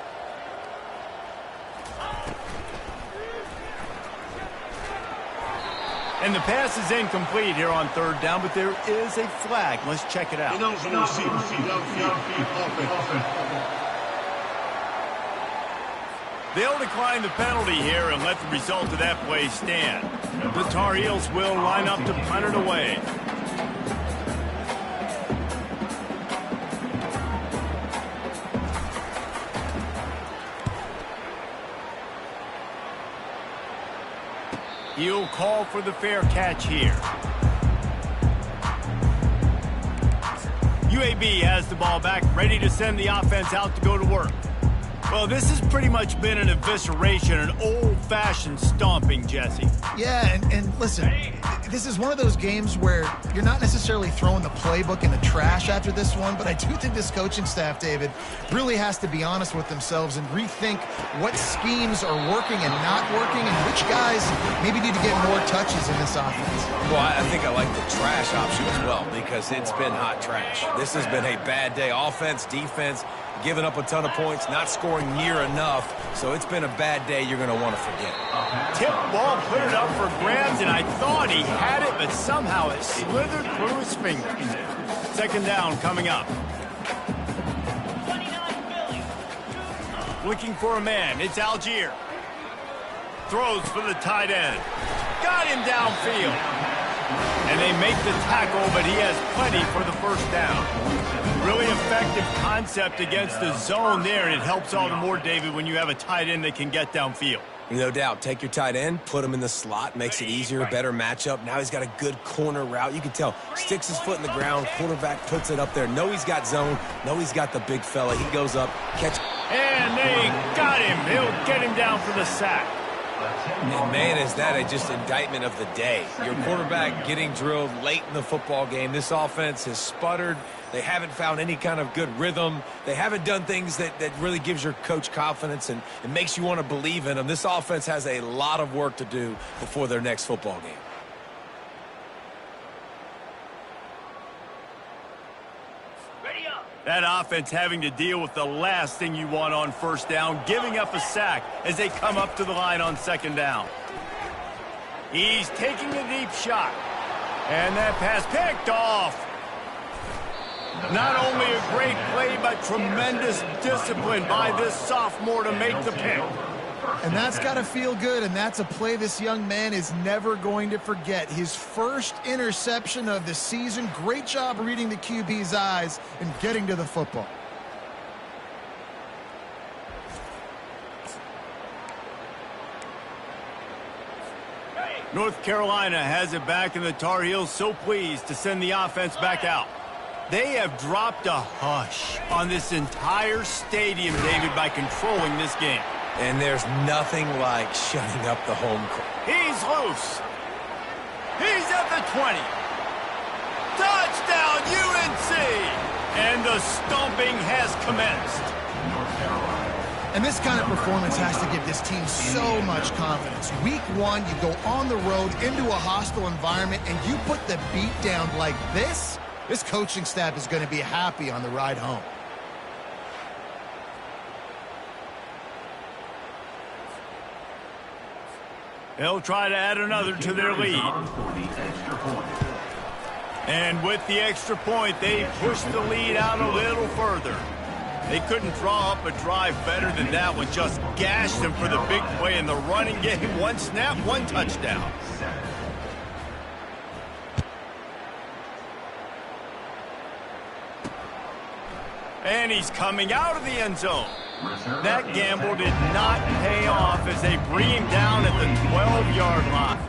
And the pass is incomplete here on 3rd down, but there is a flag. Let's check it out. They'll decline the penalty here and let the result of that play stand. The Tar Heels will line up to punt it away. He'll call for the fair catch here. UAB has the ball back, ready to send the offense out to go to work. Well, this has pretty much been an evisceration, an old-fashioned stomping, Jesse. Yeah, and listen, this is one of those games where you're not necessarily throwing the playbook in the trash after this one, but I do think this coaching staff, David, really has to be honest with themselves and rethink what schemes are working and not working and which guys maybe need to get more touches in this offense. Well, I think I like the trash option as well because it's been hot trash. This has been a bad day. Offense, defense, giving up a ton of points, not scoring near enough. So it's been a bad day you're going to want to forget. Tip ball, put it up for grabs, and I thought he had it, but somehow it slithered through his fingers. Second down coming up. Looking for a man. It's Algier. Throws for the tight end. Got him downfield. And they make the tackle, but he has plenty for the first down. Really effective concept against the zone there, and it helps all the more, David, when you have a tight end that can get downfield. No doubt. Take your tight end, put him in the slot, makes it easier, better matchup. Now he's got a good corner route. You can tell, sticks his foot in the ground, quarterback puts it up there. Know he's got zone, know he's got the big fella. He goes up, catch. And they got him. He'll get him down for the sack. And man, is that just indictment of the day. Your quarterback getting drilled late in the football game. This offense has sputtered. They haven't found any kind of good rhythm. They haven't done things that really gives your coach confidence and it makes you want to believe in them. This offense has a lot of work to do before their next football game. That offense having to deal with the last thing you want on first down, giving up a sack as they come up to the line on second down. He's taking a deep shot. And that pass picked off. Not only a great play, but tremendous discipline by this sophomore to make the pick. And that's got to feel good, and that's a play this young man is never going to forget. His first interception of the season. Great job reading the QB's eyes and getting to the football. North Carolina has it back, and the Tar Heels so pleased to send the offense back out. They have dropped a hush on this entire stadium, David, by controlling this game. And there's nothing like shutting up the home crowd. He's loose. He's at the 20. Touchdown, UNC! And the stomping has commenced. And this kind of performance has to give this team so much confidence. Week one, you go on the road into a hostile environment, and you put the beat down like this, this coaching staff is going to be happy on the ride home. They'll try to add another to their lead. And with the extra point, they push the lead out a little further. They couldn't draw up a drive better than that one. Just gashed them for the big play in the running game. One snap, one touchdown. And he's coming out of the end zone. That gamble did not pay off as they bring him down at the 12-yard line.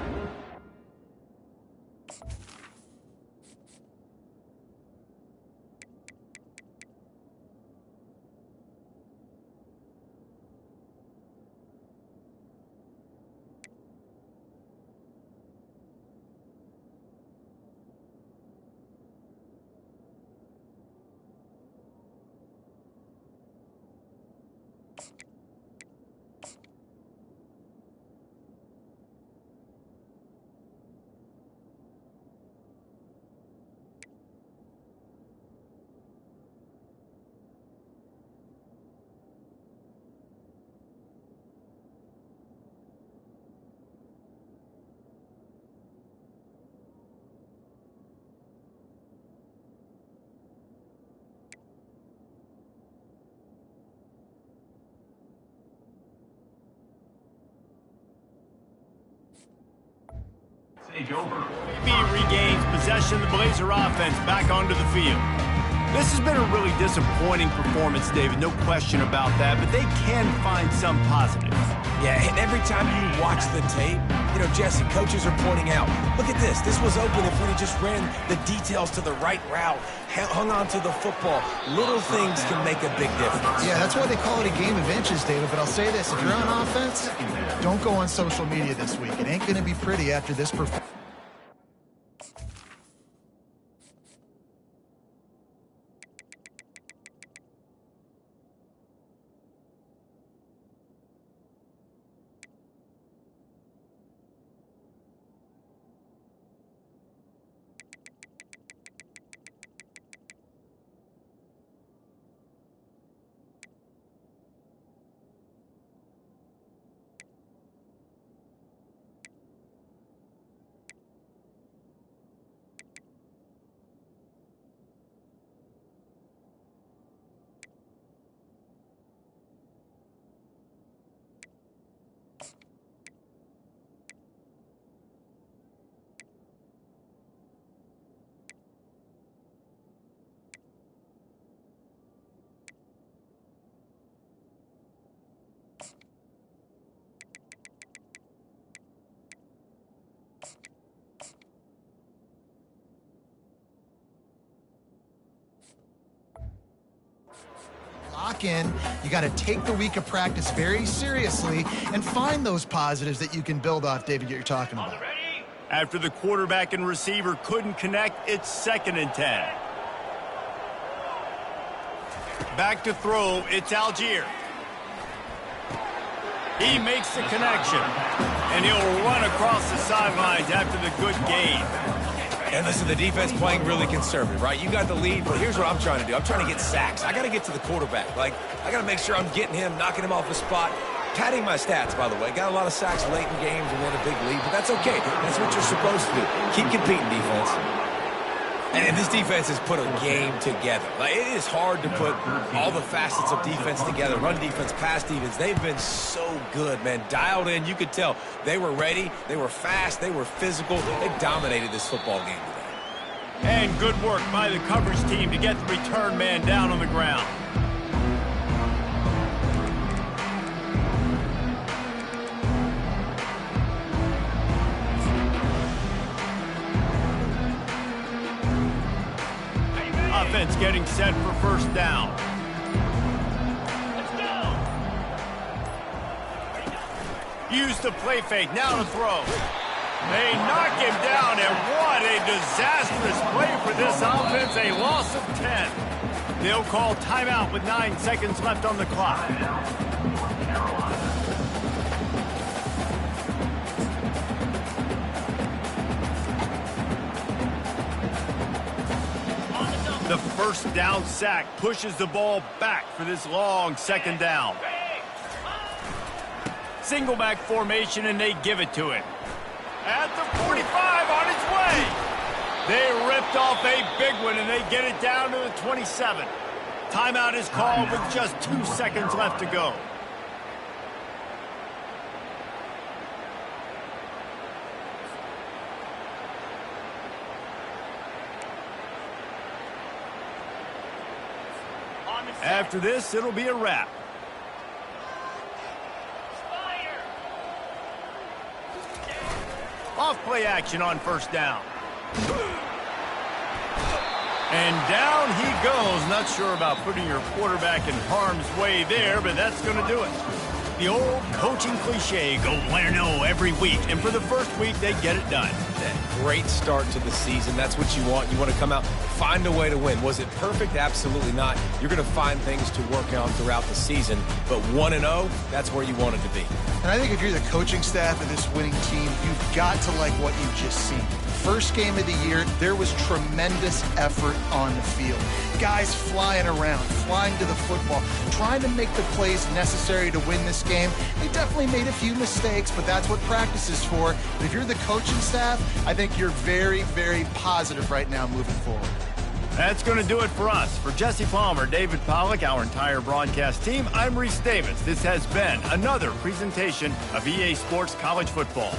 Take over. Regains possession of the Blazer offense back onto the field. This has been a really disappointing performance, David, no question about that, but they can find some positives. Yeah, and every time you watch the tape, you know, Jesse, coaches are pointing out, look at this. This was open if we just ran the details to the right route, hung on to the football. Little things can make a big difference. Yeah, that's why they call it a game of inches, David. But I'll say this, if you're on offense, don't go on social media this week. It ain't going to be pretty after this performance. Lock in. You got to take the week of practice very seriously and find those positives that you can build off, David, that you're talking about. After the quarterback and receiver couldn't connect, it's 2nd and 10. Back to throw, it's Algier. He makes the connection, and he'll run across the sidelines after the good gain. And listen, the defense playing really conservative, right? You got the lead, but here's what I'm trying to do. I'm trying to get sacks. I got to get to the quarterback. Like, I got to make sure I'm getting him, knocking him off the spot. Padding my stats, by the way. Got a lot of sacks late in games and won a big lead, but that's okay. That's what you're supposed to do. Keep competing, defense. And this defense has put a game together. Like, it is hard to put all the facets of defense together. Run defense, pass defense. They've been so good, man. Dialed in. You could tell they were ready. They were fast. They were physical. They dominated this football game today. And good work by the coverage team to get the return man down on the ground. Offense getting set for first down. Let's go. Use the play fake. Now to throw. They knock him down, and what a disastrous play for this offense. A loss of 10. They'll call timeout with 9 seconds left on the clock. The first down sack pushes the ball back for this long 2nd down. Single back formation, and they give it to him. At the 45, on his way. They ripped off a big one, and they get it down to the 27. Timeout is called with just 2 seconds left to go. After this, it'll be a wrap. Off-play action on first down. And down he goes. Not sure about putting your quarterback in harm's way there, but that's going to do it. The old coaching cliche, go win or no every week. And for the first week, they get it done. Great start to the season. That's what you want. You want to come out, find a way to win. Was it perfect? Absolutely not. You're going to find things to work on throughout the season. But 1-0, that's where you want it to be. And I think if you're the coaching staff of this winning team, you've got to like what you've just seen. First game of the year, there was tremendous effort on the field. Guys flying around, flying to the football, trying to make the plays necessary to win this game. They definitely made a few mistakes, but that's what practice is for. But if you're the coaching staff, I think you're very, very positive right now moving forward. That's going to do it for us. For Jesse Palmer, David Pollack, our entire broadcast team, I'm Reese Davis. This has been another presentation of EA Sports College Football.